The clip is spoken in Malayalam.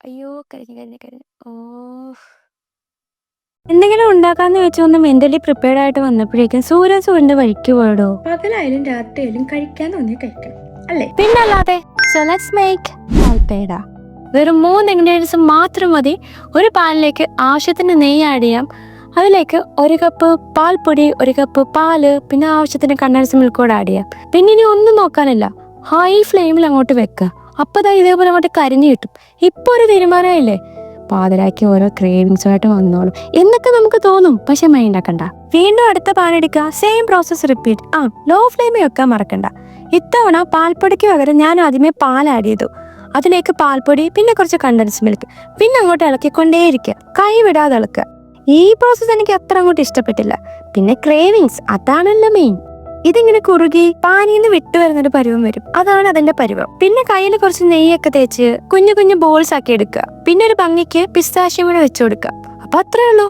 അയ്യോ കരിഞ്ഞു ഓ. എന്തെങ്കിലും ഉണ്ടാക്കാന്ന് വെച്ചൊന്ന് മെന്റലി പ്രിപ്പയർഡ് ആയിട്ട് വന്നപ്പോഴേക്കും സൂര്യന്റെ വഴിക്ക് പോയടോ. പകലായാലും രാത്രിയായാലും കഴിക്കാൻ തോന്നിയ കഴിക്കണം അല്ലേ? പിന്നല്ലാതെ. So let's make palpeda. വെറും 3 ഇൻഗ്രീഡിയൻസ് മാത്രം മതി. ഒരു പാനിലേക്ക് ആവശ്യത്തിന് നെയ്യ് ആഡ് ചെയ്യാം. അതിലേക്ക് 1 കപ്പ് പാൽപ്പൊടി, 1 കപ്പ് പാല്, പിന്നെ ആവശ്യത്തിന് കണ്ടൻസ് മിൽക്ക് കൂടെ ആഡ് ചെയ്യാം. പിന്നെ ഇനി ഒന്നും നോക്കാനില്ല, ഹൈ ഫ്ലെയിമിൽ അങ്ങോട്ട് വെക്കുക. അപ്പോൾ ഇതേപോലെ അങ്ങോട്ട് കരിഞ്ഞു കിട്ടും. ഇപ്പോൾ ഒരു തീരുമാനമായില്ലേ? പാതിരാക്കി ഓരോ ക്രേവിങ്സുമായിട്ട് വന്നോളും എന്നൊക്കെ നമുക്ക് തോന്നും, പക്ഷെ മൈൻഡ് ആക്കണ്ട. വീണ്ടും അടുത്ത പാൻ എടുക്കുക, സെയിം പ്രോസസ് റിപ്പീറ്റ്. ലോ ഫ്ലെയിമിൽ വെക്കാൻ മറക്കണ്ട. ഇത്തവണ പാൽപ്പൊടിക്ക് പകരം ഞാൻ ആദ്യമേ പാൽ ആഡ് ചെയ്തു. അതിലേക്ക് പാൽപ്പൊടി, പിന്നെ കുറച്ച് കണ്ടൻസ് മിൽക്ക്, പിന്നെ അങ്ങോട്ട് ഇളക്കിക്കൊണ്ടേയിരിക്കുക, കൈ വിടാതെ ഇളക്കുക. ഈ പ്രോസസ്സ് എനിക്ക് അത്ര അങ്ങോട്ട് ഇഷ്ടപ്പെട്ടില്ല. പിന്നെ ക്രേവിങ്സ്, അതാണല്ലോ മെയിൻ. ഇതിങ്ങനെ കുറുകി പാനിന്ന് വിട്ടു വരുന്നൊരു പരുവം വരും, അതാണ് അതിന്റെ പരുവം. പിന്നെ കയ്യിൽ കുറച്ച് നെയ്യൊക്കെ തേച്ച് കുഞ്ഞു കുഞ്ഞു ബോൾസ് ആക്കി എടുക്കുക. പിന്നെ ഒരു ഭംഗിക്ക് പിസ്താഷ്യം കൂടെ വെച്ചു കൊടുക്കുക. അപ്പൊ അത്രേ ഉള്ളൂ.